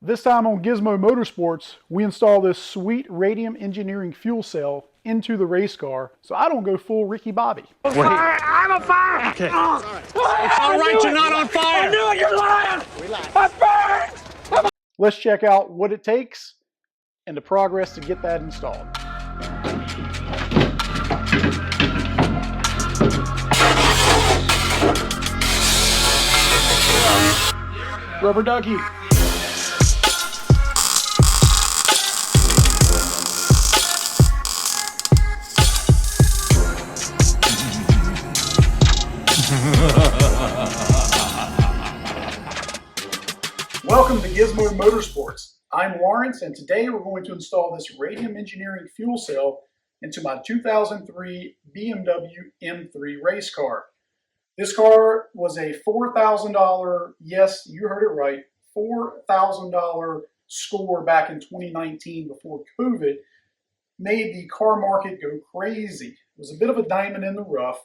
This time on Gizmo Motorsports, we install this sweet Radium Engineering fuel cell into the race car so I don't go full Ricky Bobby. Wait. I'm on fire! Okay. It's all right, you're not on fire! I knew it, you're lying! I'm burned! Let's check out what it takes and the progress to get that installed. Rubber ducky. Welcome to Gizmo Motorsports. I'm Lawrence, and today we're going to install this Radium Engineering fuel cell into my 2003 BMW M3 race car. This car was a $4,000, yes, you heard it right, $4,000 score back in 2019 before COVID made the car market go crazy. It was a bit of a diamond in the rough.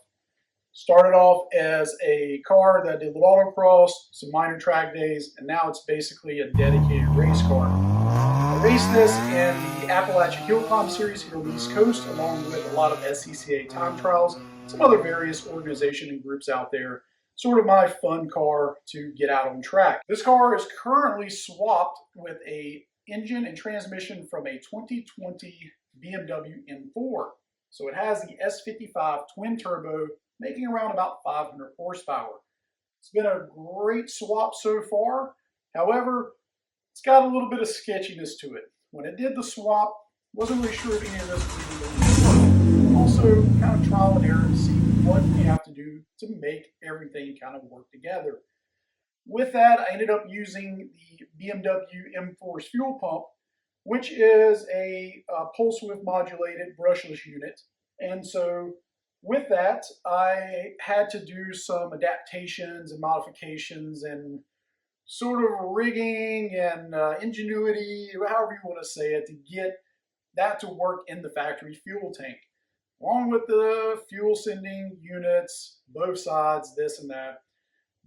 Started off as a car that did autocross, some minor track days, and now it's basically a dedicated race car. I raced this in the Appalachian Hillclimb series here on the East Coast, along with a lot of SCCA time trials, some other various organizations and groups out there. Sort of my fun car to get out on track. This car is currently swapped with a engine and transmission from a 2020 BMW M4. So it has the S55 twin turbo, making around about 500 horsepower. It's been a great swap so far. However, it's got a little bit of sketchiness to it. When it did the swap, wasn't really sure if any of this was going to work. Also, kind of trial and error to see what you have to do to make everything kind of work together. With that, I ended up using the BMW M4's fuel pump, which is a pulse width modulated brushless unit. And so with that, I had to do some adaptations and modifications and sort of rigging and ingenuity, however you want to say it, to get that to work in the factory fuel tank. Along with the fuel sending units, both sides, this and that.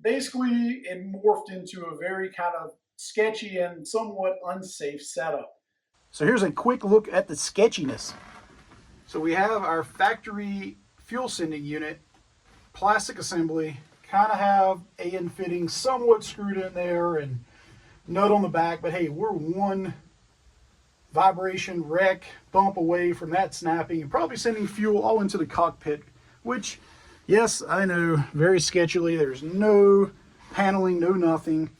Basically, it morphed into a very kind of sketchy and somewhat unsafe setup. So here's a quick look at the sketchiness. So we have our factory fuel sending unit, plastic assembly, kind of have AN fittings somewhat screwed in there and nut on the back, but hey, we're one vibration wreck bump away from that snapping and probably sending fuel all into the cockpit, which, yes, I know, very sketchily. There's no paneling, no nothing.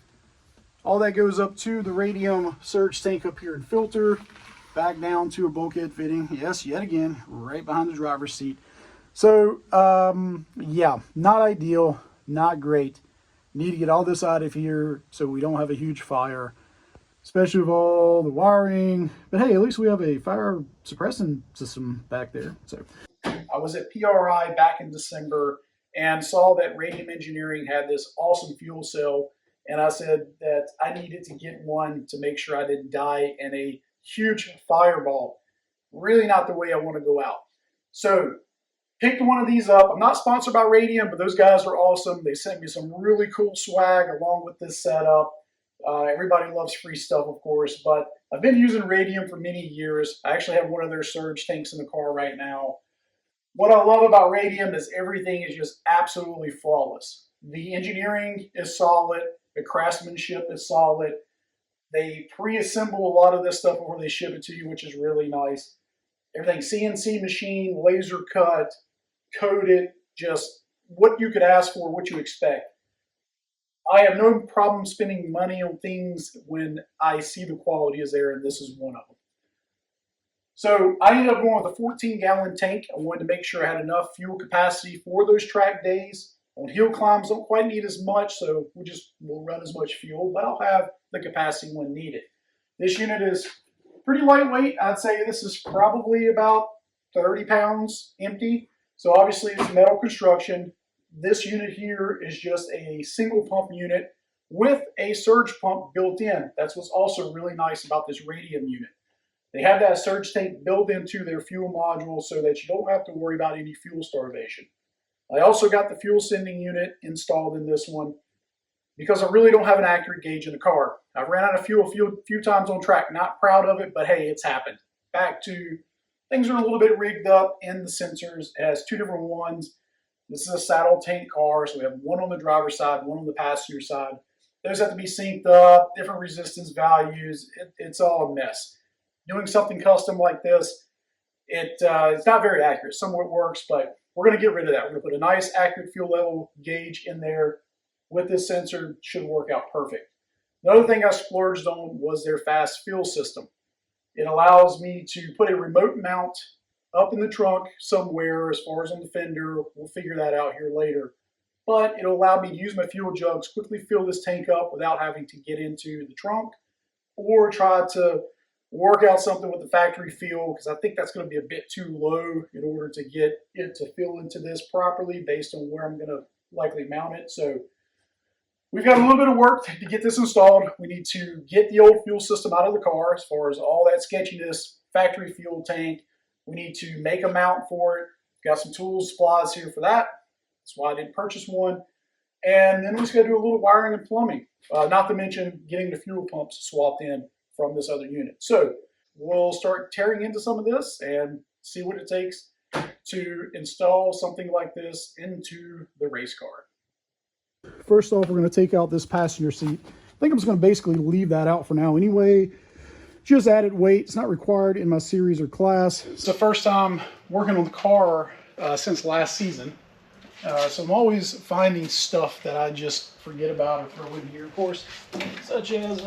All that goes up to the radium surge tank up here and filter, back down to a bulkhead fitting. Yes, yet again, right behind the driver's seat. So, yeah, not ideal, not great. Need to get all this out of here so we don't have a huge fire, especially with all the wiring. But hey, at least we have a fire suppressant system back there. So, I was at PRI back in December and saw that Radium Engineering had this awesome fuel cell. And I said that I needed to get one to make sure I didn't die in a huge fireball. Really not the way I want to go out. So, picked one of these up. I'm not sponsored by Radium, but those guys are awesome. They sent me some really cool swag along with this setup. Everybody loves free stuff, of course, but I've been using Radium for many years. I actually have one of their surge tanks in the car right now. What I love about Radium is everything is just absolutely flawless. The engineering is solid. The craftsmanship is solid. They pre-assemble a lot of this stuff before they ship it to you, which is really nice. Everything CNC machine, laser cut, coated, just what you could ask for, what you expect. I have no problem spending money on things when I see the quality is there, and this is one of them. So I ended up going with a 14-gallon tank. I wanted to make sure I had enough fuel capacity for those track days. On hill climbs, don't quite need as much, so we'll run as much fuel, but I'll have the capacity when needed. This unit is pretty lightweight. I'd say this is probably about 30 pounds empty. So obviously it's metal construction. This unit here is just a single pump unit with a surge pump built in. That's what's also really nice about this Radium unit. They have that surge tank built into their fuel module so that you don't have to worry about any fuel starvation. I also got the fuel sending unit installed in this one. because I really don't have an accurate gauge in the car. I've ran out of fuel a few times on track. Not proud of it, but hey, it's happened. Back to things are a little bit rigged up in the sensors. It has two different ones. This is a saddle tank car, so we have one on the driver's side, one on the passenger side. Those have to be synced up, different resistance values. It's all a mess. Doing something custom like this, it's not very accurate. Some of it works, but we're going to get rid of that. We're going to put a nice accurate fuel level gauge in there with this sensor. Should work out perfect. Another thing I splurged on was their fast fuel system. It allows me to put a remote mount up in the trunk somewhere as far as on the fender. We'll figure that out here later. But it'll allow me to use my fuel jugs, quickly fill this tank up without having to get into the trunk or try to work out something with the factory fuel, because I think that's going to be a bit too low in order to get it to fill into this properly based on where I'm going to likely mount it. So we've got a little bit of work to get this installed. We need to get the old fuel system out of the car as far as all that sketchiness, factory fuel tank. We need to make a mount for it. Got some tools, supplies here for that. That's why I didn't purchase one. And then we just got to do a little wiring and plumbing, not to mention getting the fuel pumps swapped in from this other unit. So we'll start tearing into some of this and see what it takes to install something like this into the race car. First off, we're going to take out this passenger seat. I think I'm just going to basically leave that out for now anyway. Just added weight. It's not required in my series or class. It's the first time working on the car since last season. So I'm always finding stuff that I just forget about or throw in here, of course, such as,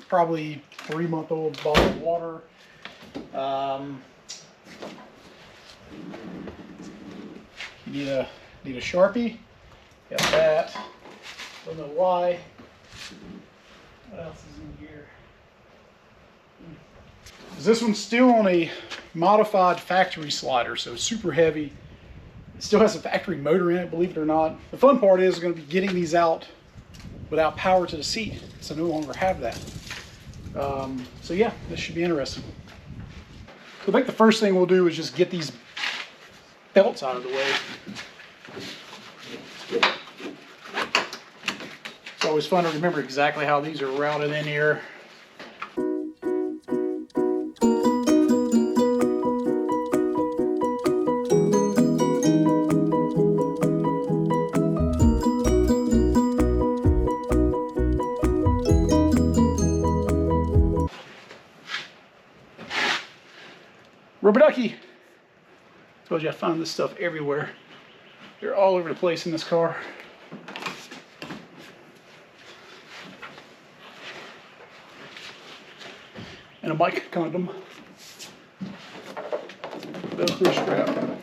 probably 3-month-old bottle of water. You need a Sharpie. Got that. Don't know why. What else is in here? This one's still on a modified factory slider, so it's super heavy. It still has a factory motor in it, believe it or not. The fun part is going to be getting these out without power to the seat, so I no longer have that. So yeah, this should be interesting. So I think the first thing we'll do is just get these belts out of the way. It's always fun to remember exactly how these are routed in here. Rubber ducky. Told you I found this stuff everywhere. They're all over the place in this car. And a bike condom. Velcro strap.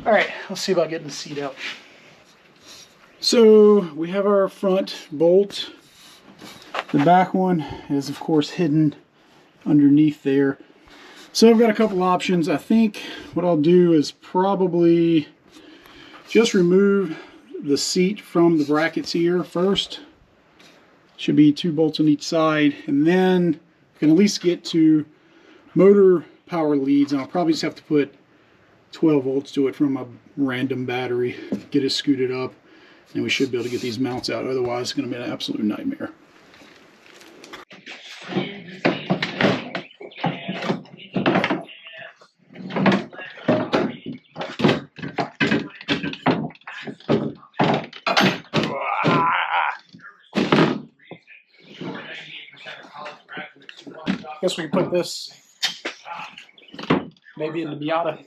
All right, let's see about getting the seat out. So we have our front bolt. The back one is of course hidden underneath there. So I've got a couple options. I think what I'll do is probably just remove the seat from the brackets here first. Should be 2 bolts on each side, and then I can at least get to motor power leads, and I'll probably just have to put 12 volts to it from a random battery, get it scooted up, and we should be able to get these mounts out. Otherwise it's going to be an absolute nightmare. I guess we can put this maybe in the Miata.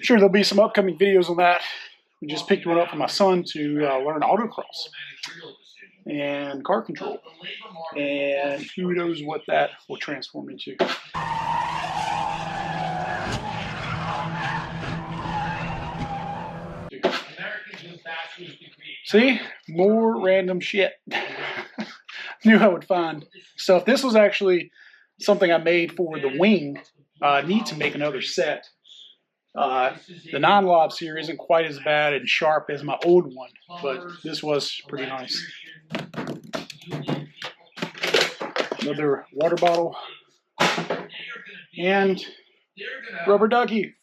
Sure, there'll be some upcoming videos on that. We just picked one up for my son to learn autocross and car control, and who knows what that will transform into. See, more random shit. Knew I would find stuff. This was actually something I made for the wing. I need to make another set. The non-lobs here isn't quite as bad and sharp as my old one, but this was pretty nice. Another water bottle. and rubber ducky.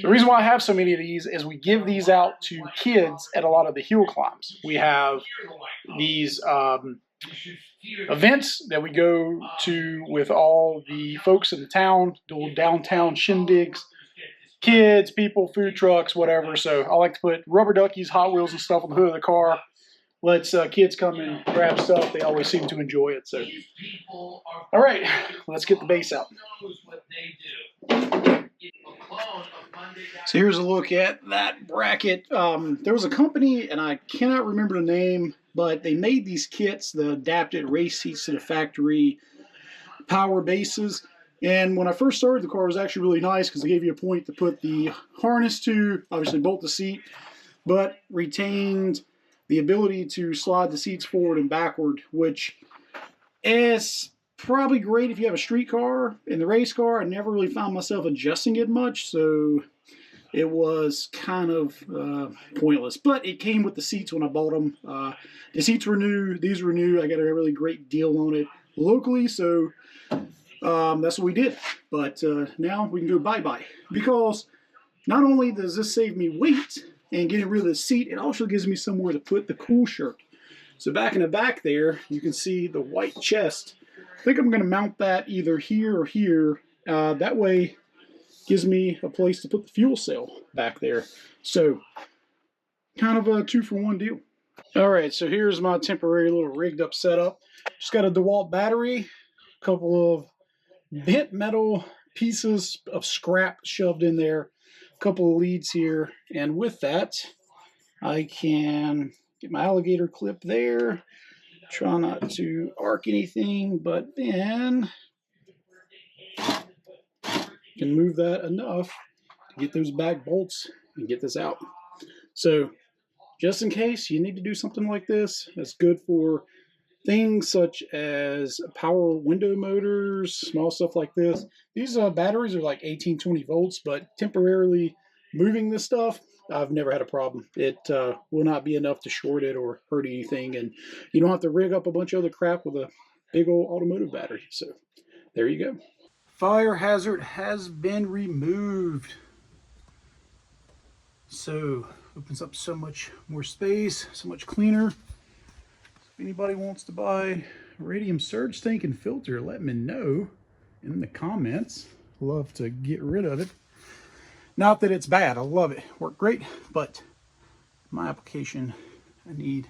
The reason why I have so many of these is we give these out to kids at a lot of the hill climbs. We have these events that we go to with all the folks in the town, the downtown shindigs, kids, people, food trucks, whatever. So I like to put rubber duckies, Hot Wheels, and stuff on the hood of the car. Lets kids come and grab stuff. They always seem to enjoy it. So, all right, let's get the bass out. So here's a look at that bracket. There was a company, and I cannot remember the name, but they made these kits, the adapted race seats to the factory power bases. And when I first started, the car was actually really nice because they gave you a point to put the harness to, obviously bolt the seat, but retained the ability to slide the seats forward and backward, which is probably great if you have a street car. In the race car, I never really found myself adjusting it much, so it was kind of pointless. But it came with the seats when I bought them. The seats were new. These were new. I got a really great deal on it locally, so that's what we did. But now we can go bye-bye, because not only does this save me weight and getting rid of the seat, it also gives me somewhere to put the cool shirt. So back in the back there, you can see the white chest. I think I'm going to mount that either here or here. That way gives me a place to put the fuel cell back there. So kind of a 2-for-1 deal. All right, so here's my temporary little rigged up setup. Just got a DeWalt battery, a couple of bent metal pieces of scrap shoved in there, a couple of leads here, and with that I can get my alligator clip there, try not to arc anything, but then can move that enough to get those back bolts and get this out. So just in case you need to do something like this, that's good for things such as power window motors, small stuff like this. These batteries are like 18-20 volts, but temporarily moving this stuff, I've never had a problem. It will not be enough to short it or hurt anything, and you don't have to rig up a bunch of other crap with a big old automotive battery. So there you go. Fire hazard has been removed. So opens up so much more space, so much cleaner. If anybody wants to buy Radium surge tank and filter, let me know in the comments. Love to get rid of it. Not that it's bad, I love it. Worked great, but my application, I need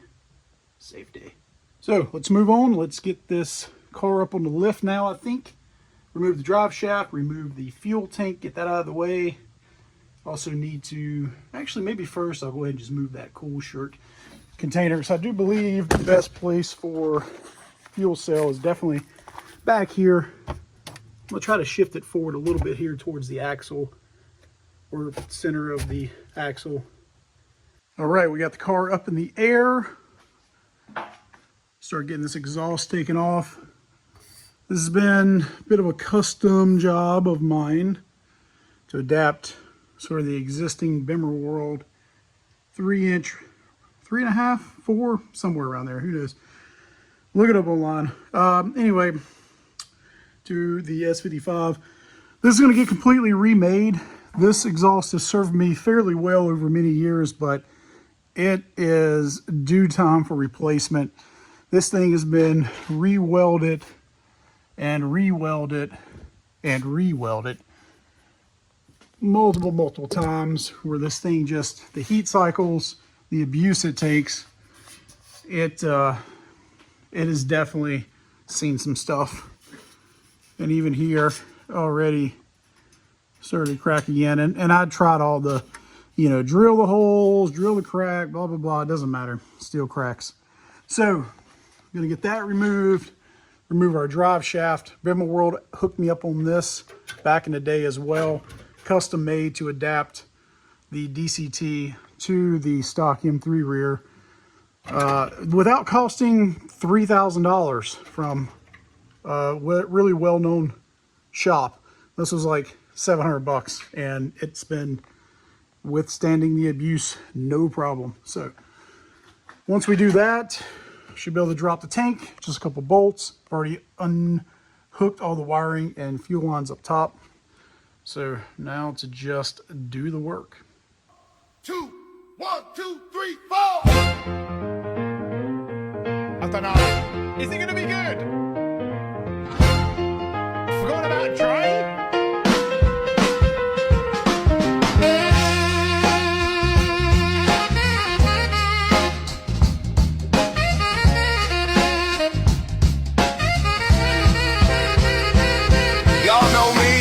safety. So let's move on. Let's get this car up on the lift now, I think. Remove the drive shaft, remove the fuel tank, get that out of the way. Also need to, actually maybe first I'll go ahead and just move that cool shirt container. So I do believe the best place for fuel cell is definitely back here. I'm gonna try to shift it forward a little bit here towards the axle, or center of the axle. All right, we got the car up in the air. Start getting this exhaust taken off. This has been a bit of a custom job of mine to adapt sort of the existing Bimmer World 3-inch, 3.5, 4, somewhere around there, who knows. Look it up online. Anyway, to the S55. This is going to get completely remade. This exhaust has served me fairly well over many years, but it is due time for replacement. This thing has been re-welded and re-welded and re-welded multiple times, where this thing just, the heat cycles, the abuse it takes, it has definitely seen some stuff. And even here already started cracking again. And I tried all the, you know, drill the holes, drill the crack, blah, blah, blah. It doesn't matter. Still cracks. So I'm going to get that removed, remove our drive shaft. Bimmer World hooked me up on this back in the day as well. Custom made to adapt the DCT to the stock M3 rear without costing $3,000 from a really well-known shop. This was like $700 and it's been withstanding the abuse no problem. So once we do that, should be able to drop the tank, just a couple bolts. I've already unhooked hooked all the wiring and fuel lines up top. So now to just do the work. 2, 1, 2, 3, 4. I don't know. Is it going to be good? Forgot about Dre? Y'all know me,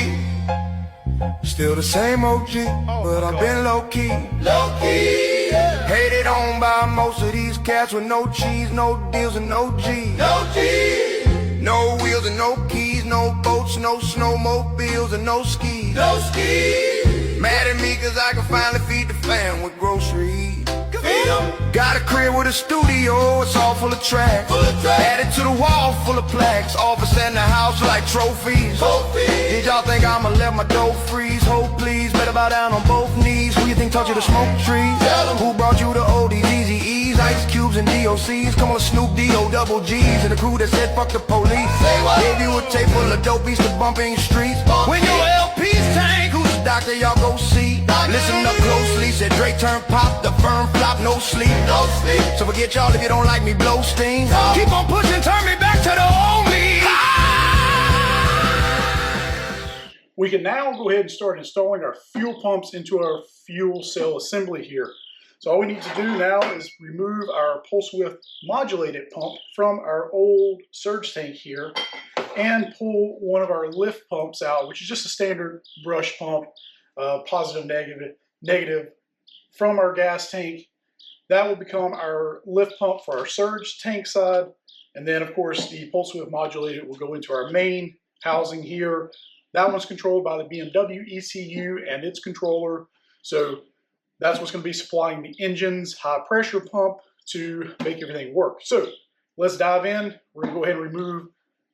still the same OG, but I've been low-key. Low-key, yeah. Hated on by most of these cats with no cheese, no deals and no G. No G. No wheels and no keys, no boats, no snowmobiles and no skis. No skis. Mad at me cause I can finally feed the fam with groceries. Got a crib with a studio, it's all full of tracks. Added to the wall full of plaques. Office and the house like trophies. Did y'all think I'ma let my dough freeze? Hold please, better bow down on both knees. Who you think taught you to smoke trees? Who brought you the oldies, Easy E's, Ice Cubes and DOCs? Come on, Snoop D-O double G's and the crew that said fuck the police. Gave you a tape full of dopies to bump in your streets. When your LP's tank, who's the doctor y'all go see? Listen up closely, said Drake turn pop, the firm flop, no sleep. No sleep. So forget y'all if you don't like me, blow steam. Keep on pushing, turn me back to the old me. We can now go ahead and start installing our fuel pumps into our fuel cell assembly here. So all we need to do now is remove our pulse width modulated pump from our old surge tank here and pull one of our lift pumps out, which is just a standard brush pump, positive, negative from our gas tank. That will become our lift pump for our surge tank side. And then of course the pulse width modulated will go into our main housing here. That one's controlled by the BMW ECU and its controller. So that's what's going to be supplying the engine's high pressure pump to make everything work. So let's dive in. We're going to go ahead and remove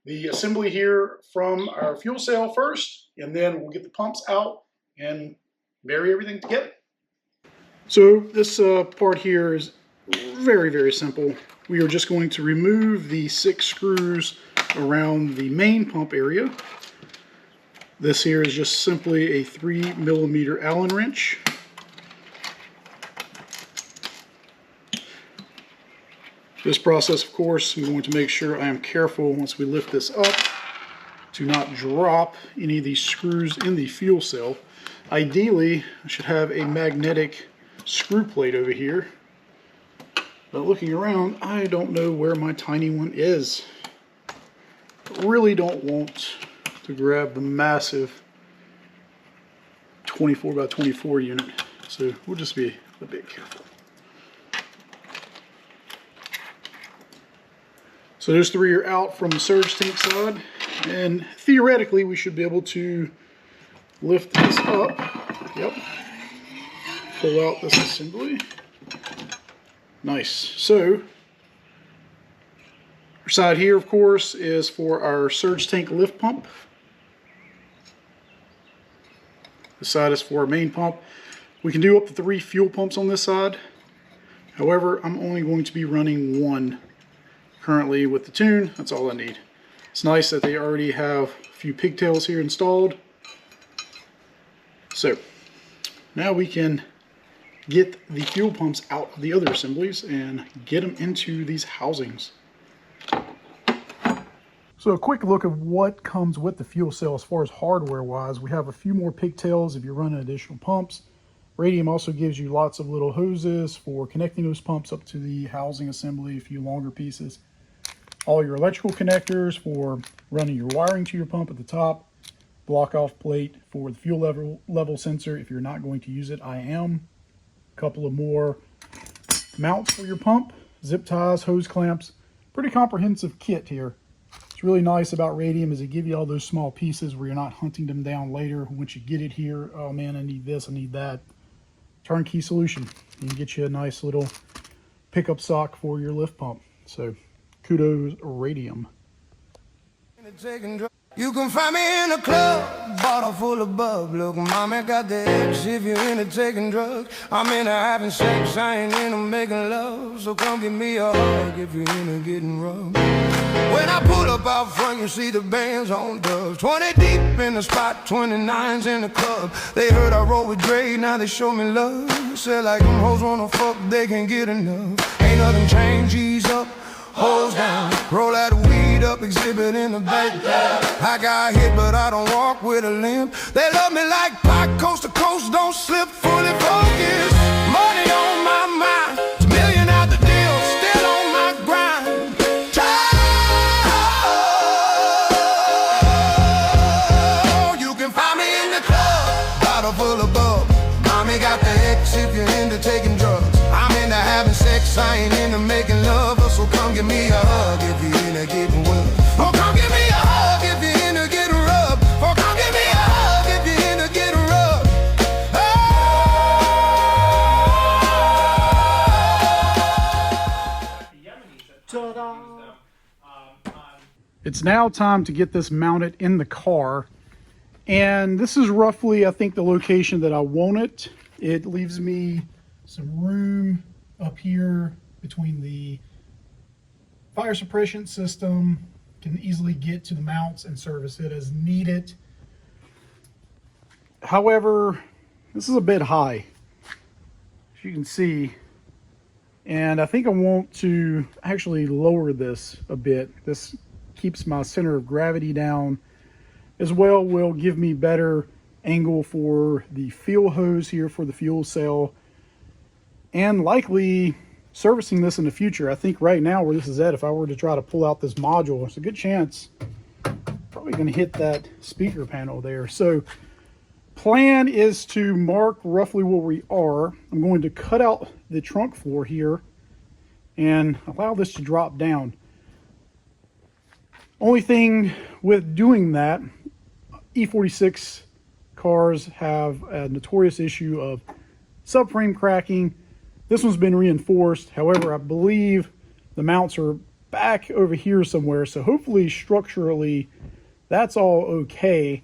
the assembly here from our fuel cell first, and then we'll get the pumps out and marry everything together. So this part here is very, very simple. We are just going to remove the 6 screws around the main pump area. This here is just simply a 3mm Allen wrench. This process, of course, I'm going to make sure I am careful once we lift this up to not drop any of these screws in the fuel cell. Ideally, I should have a magnetic screw plate over here. But looking around, I don't know where my tiny one is. I really don't want to grab the massive 24 by 24 unit. So we'll just be a bit careful. So those 3 are out from the surge tank side, and theoretically we should be able to lift this up. Yep. Pull out this assembly. Nice. So our side here, of course, is for our surge tank lift pump. This side is for our main pump. We can do up to 3 fuel pumps on this side. However, I'm only going to be running 1 currently with the tune. That's all I need. It's nice that they already have a few pigtails here installed. So now we can get the fuel pumps out of the other assemblies and get them into these housings. So a quick look of what comes with the fuel cell as far as hardware wise. We have a few more pigtails if you're running additional pumps. Radium also gives you lots of little hoses for connecting those pumps up to the housing assembly, a few longer pieces. All your electrical connectors for running your wiring to your pump at the top. Block off plate for the fuel level sensor if you're not going to use it. I am. A couple of more mounts for your pump, zip ties, hose clamps. Pretty comprehensive kit here. What's really nice about Radium is they give you all those small pieces where you're not hunting them down later. Once you get it here, oh man, I need this, I need that. Turnkey solution. You can get you a nice little pickup sock for your lift pump. So kudos, Radium. You can find me in a club, bottle full of bub. Look, mommy got the X if you're into taking drugs. I'm into having sex, I ain't into making love. So come give me a hug if you're into getting rough. When I pull up out front, you see the bands on dubs. 20 deep in the spot, 29s in the club. They heard I roll with Dre, now they show me love. Said like them hoes wanna fuck, they can't get enough. Ain't nothing changed, G's up, hoes down. Roll that weed up, exhibit in the background. I got hit, but I don't walk with a limp. They love me like Pac, coast to coast, don't slip, fully focused. Money on my mind, $1 million out the deal, still on my grind. You can find me in the club, bottle full of bub. Mommy got the X if you're into taking drugs. I'm into having sex, I ain't into making love. So come give me a hug if you're into getting well. Oh, come give me a hug if you're into getting rubbed. Oh, come give me a hug if you're into getting rubbed. It's now time to get this mounted in the car, and this is roughly, I think, the location that I want it. It leaves me some room up here between the fire suppression system. Can easily get to the mounts and service it as needed. However, this is a bit high, as you can see, and I think I want to actually lower this a bit. This keeps my center of gravity down, as well will give me better angle for the fuel hose here for the fuel cell, and likely servicing this in the future. I think right now where this is at, if I were to try to pull out this module, it's a good chance probably going to hit that speaker panel there. So plan is to mark roughly where we are. I'm going to cut out the trunk floor here and allow this to drop down. Only thing with doing that, E46 cars have a notorious issue of subframe cracking. This one's been reinforced. However, I believe the mounts are back over here somewhere, so hopefully structurally that's all okay.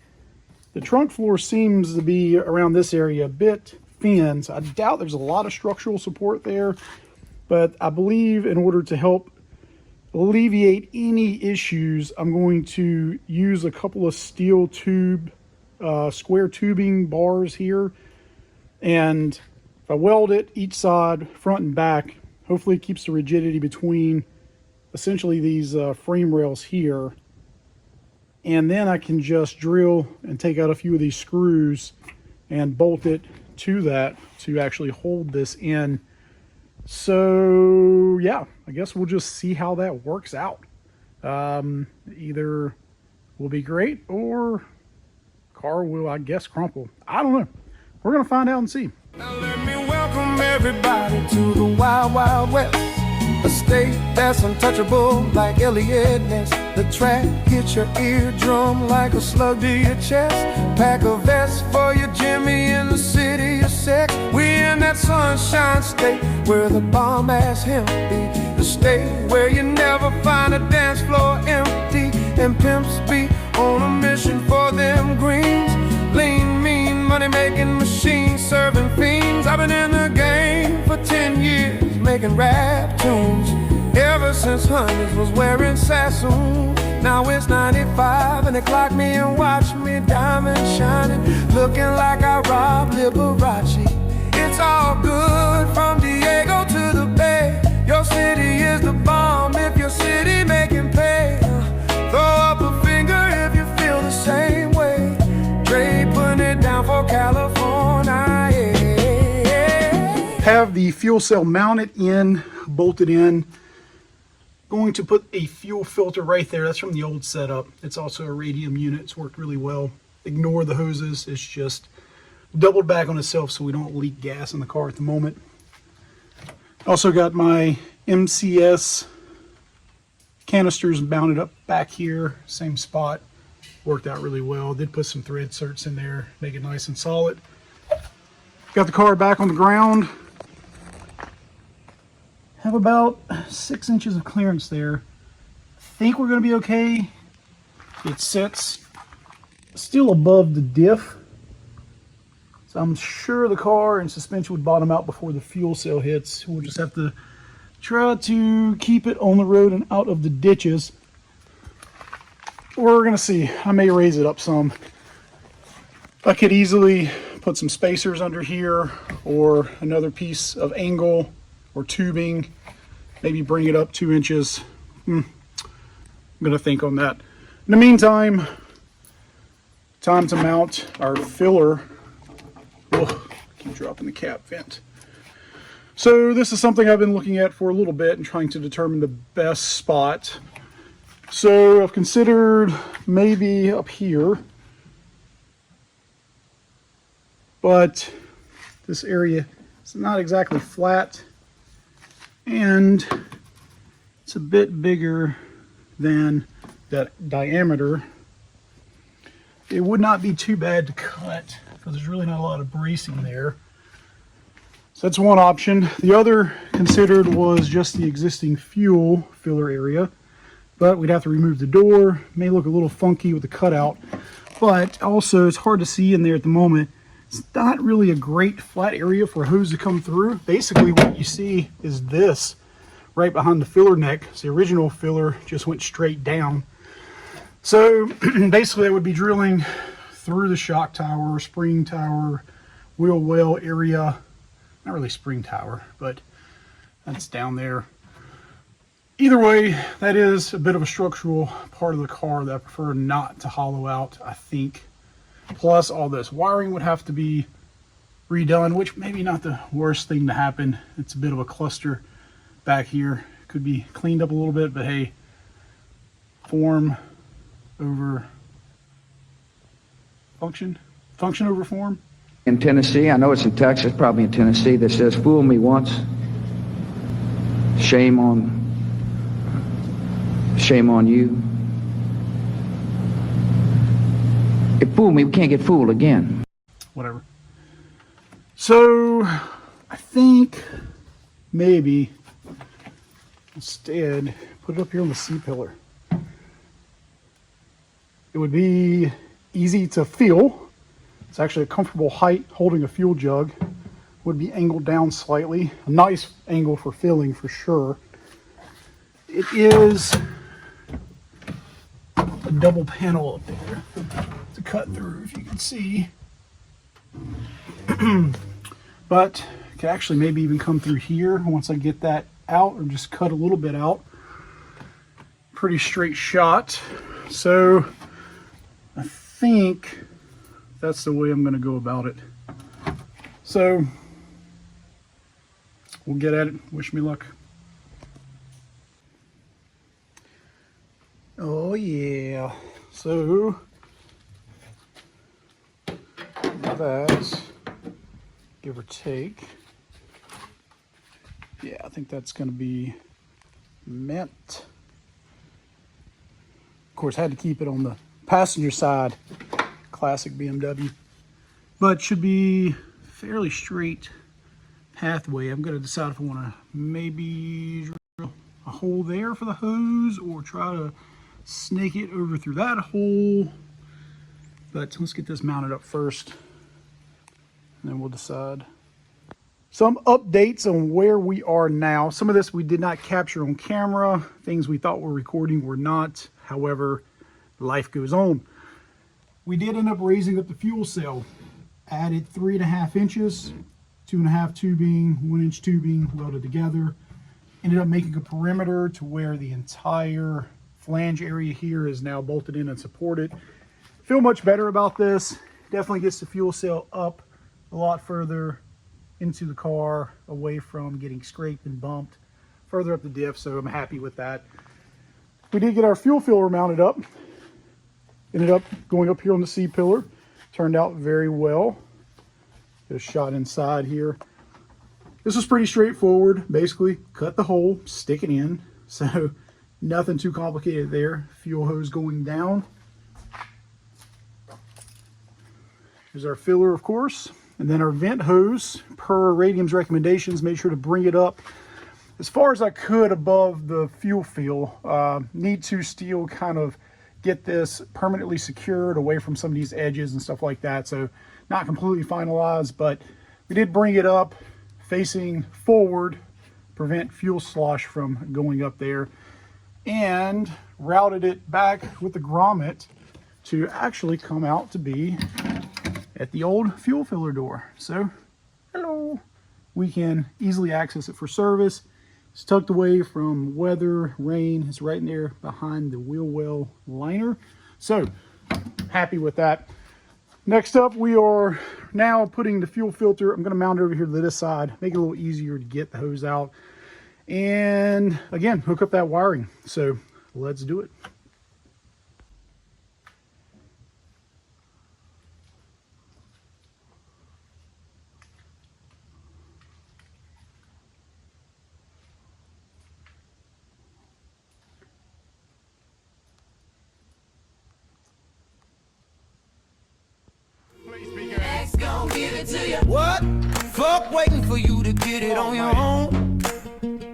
The trunk floor seems to be around this area a bit thin, so I doubt there's a lot of structural support there, but I believe in order to help alleviate any issues, I'm going to use a couple of steel tube square tubing bars here, and if I weld it each side, front and back, hopefully it keeps the rigidity between essentially these frame rails here, and then I can just drill and take out a few of these screws and bolt it to that to actually hold this in. So yeah, I guess we'll just see how that works out. Either will be great or car will, I guess, crumple. I don't know. We're gonna find out and see. Now let me welcome everybody to the Wild Wild West, a state that's untouchable like Elliot Ness. The track hits your eardrum like a slug to your chest. Pack a vest for your Jimmy in the city of sex. We in that sunshine state where the bomb ass hemp be. The state where you never find a dance floor empty, and pimps be on a mission for them greens. Lean, mean, money-making machines serving fiends. I've been in the game for 10 years making rap tunes, ever since Honeys was wearing Sassoon. Now it's 95 and they clock me and watch me diamond shining, looking like I robbed Liberace. It's all good from Diego to the Bay. Your city is the bomb if your city making pay. Throw up a finger if you feel the same way. Dre putting it down for California, yeah. Have the fuel cell mounted in, bolted in. Going to put a fuel filter right there. That's from the old setup. It's also a radium unit. It's worked really well. Ignore the hoses. It's just doubled back on itself so we don't leak gas in the car at the moment. Also got my MCS canisters mounted up back here, same spot. Worked out really well. Did put some thread certs in there, make it nice and solid. Got the car back on the ground. Have about 6 inches of clearance there. I think we're going to be okay. It sits still above the diff, so I'm sure the car and suspension would bottom out before the fuel cell hits. We'll just have to try to keep it on the road and out of the ditches. we're gonna see. I may raise it up some. I could easily put some spacers under here or another piece of angle or tubing, maybe bring it up 2 inches. I'm gonna think on that. In the meantime, time to mount our filler. Oh, keep dropping the cap vent. So this is something I've been looking at for a little bit and trying to determine the best spot. So I've considered maybe up here, but this area is not exactly flat and it's a bit bigger than that diameter. It would not be too bad to cut because there's really not a lot of bracing there. So that's one option. The other considered was just the existing fuel filler area, but we'd have to remove the door. May look a little funky with the cutout, but also it's hard to see in there at the moment. It's not really a great flat area for a hose to come through. Basically what you see is this right behind the filler neck. So the original filler just went straight down. So basically I would be drilling through the shock tower, spring tower, wheel well area. Not really spring tower, but that's down there. Either way, that is a bit of a structural part of the car that I prefer not to hollow out, I think. Plus all this wiring would have to be redone, which maybe not the worst thing to happen. It's a bit of a cluster back here. Could be cleaned up a little bit, but hey, form over function over form. In Tennessee, I know it's in Texas, probably in Tennessee, that says, fool me once, shame on you. If fool me, we can't get fooled again. Whatever. So I think maybe instead put it up here on the C-pillar. It would be easy to feel. It's actually a comfortable height holding a fuel jug. Would be angled down slightly. A nice angle for filling for sure. It is a double panel up there to cut through, if you can see. But it could actually maybe even come through here once I get that out, or just cut a little bit out. Pretty straight shot. So I think that's the way I'm going to go about it. So we'll get at it. Wish me luck. Oh yeah. So that's, give or take, yeah, I think that's going to be meant. Of course, had to keep it on the passenger side. Classic BMW, but should be fairly straight pathway. I'm going to decide if I want to maybe drill a hole there for the hose or try to snake it over through that hole. But let's get this mounted up first and then we'll decide. Some updates on where we are now. Some of this we did not capture on camera. Things we thought were recording were not. However, life goes on. We did end up raising up the fuel cell, added 3.5 inches, 2.5 tubing, 1 inch tubing welded together. Ended up making a perimeter to where the entire flange area here is now bolted in and supported. Feel much better about this. Definitely gets the fuel cell up a lot further into the car, away from getting scraped and bumped, further up the diff, so I'm happy with that. We did get our fuel filler mounted up. Ended up going up here on the C-pillar. Turned out very well. Get a shot inside here. This was pretty straightforward. Basically, cut the hole, stick it in. So nothing too complicated there. Fuel hose going down. Here's our filler, of course. And then our vent hose, per Radium's recommendations, made sure to bring it up as far as I could above the fuel fill. Need to still kind of get this permanently secured away from some of these edges and stuff like that. So not completely finalized, but we did bring it up facing forward, prevent fuel slosh from going up there. and routed it back with the grommet to actually come out to be at the old fuel filler door. So, hello. We can easily access it for service. It's tucked away from weather, rain. It's right in there behind the wheel well liner. So, happy with that. Next up, we are now putting the fuel filter. I'm going to mount it over here to this side, make it a little easier to get the hose out. And again, hook up that wiring. So, let's do it. Please be good. Gon' give it to you. What? Fuck waiting for you to get it on your own.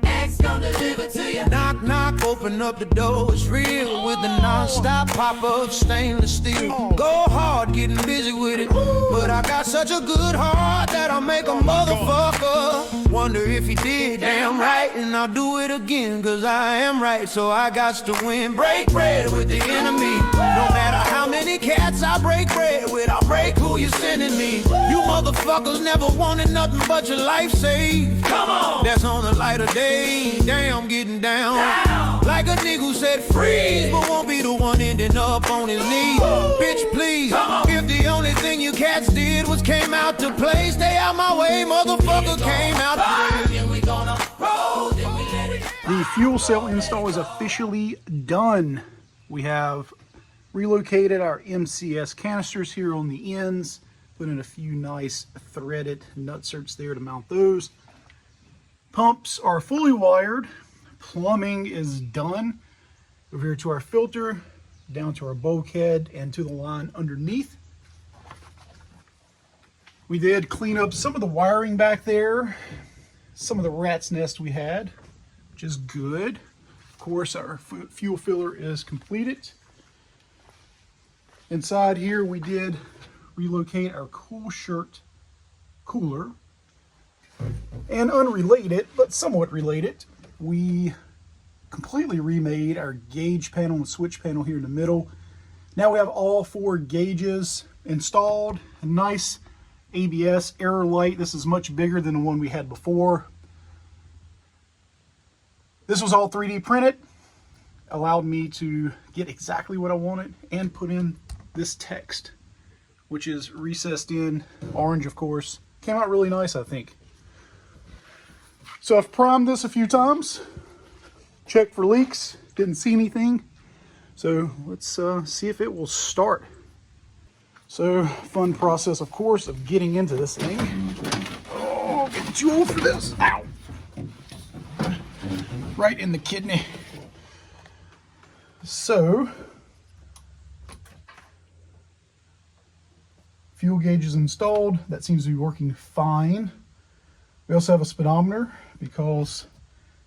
X gon' deliver to you. Knock, knock, open up the door. It's real with the non-stop pop-up stainless steel. Go hard, getting busy with it. But I got such a good heart that I'll make a motherfucker wonder if he did damn right. And I'll do it again, cause I am right. So I got to win. Break bread with the enemy. No matter how many cats I break bread with, I'll break who you're sending me. You motherfuckers never wanted nothing but your life saved. Come on! That's on the light of day. Damn, getting down. Like a nigga who said freeze, but won't be the one ending up on his knees. Bitch, please. If the only thing you cats did was came out to play, stay out my way, motherfucker came out to play. Then we gonna roll, then we let it. The fuel cell install is officially done. We have relocated our MCS canisters here on the ends, put in a few nice threaded nutserts there to mount those. Pumps are fully wired. Plumbing is done. Over here to our filter, down to our bulkhead, and to the line underneath. We did clean up some of the wiring back there, some of the rat's nest we had, which is good. Of course, our fuel filler is completed. Inside here, we did relocate our cool shirt cooler. And unrelated, but somewhat related, we completely remade our gauge panel and switch panel here in the middle. Now we have all 4 gauges installed. A nice ABS error light. This is much bigger than the one we had before. This was all 3D printed. Allowed me to get exactly what I wanted and put in this text, which is recessed in orange, of course. Came out really nice, I think. So I've primed this a few times, checked for leaks, didn't see anything. So let's see if it will start. So fun process, of course, of getting into this thing. Oh, getting too old for this. Ow. Right in the kidney. So, fuel gauge is installed. That seems to be working fine. We also have a speedometer because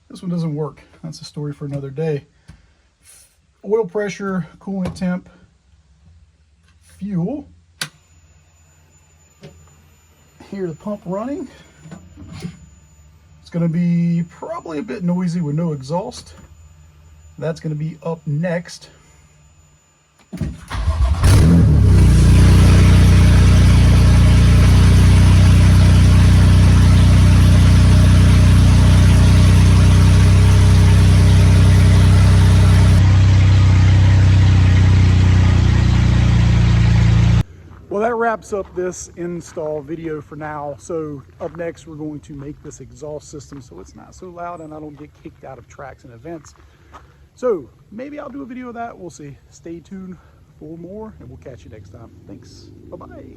this one doesn't work. That's a story for another day. Oil pressure, coolant temp, fuel. Hear the pump running. It's going to be probably a bit noisy with no exhaust. That's going to be up next. Well, that wraps up this install video for now. So up next, we're going to make this exhaust system so it's not so loud and I don't get kicked out of tracks and events. So maybe I'll do a video of that. We'll see. Stay tuned for more and we'll catch you next time. Thanks. Bye-bye.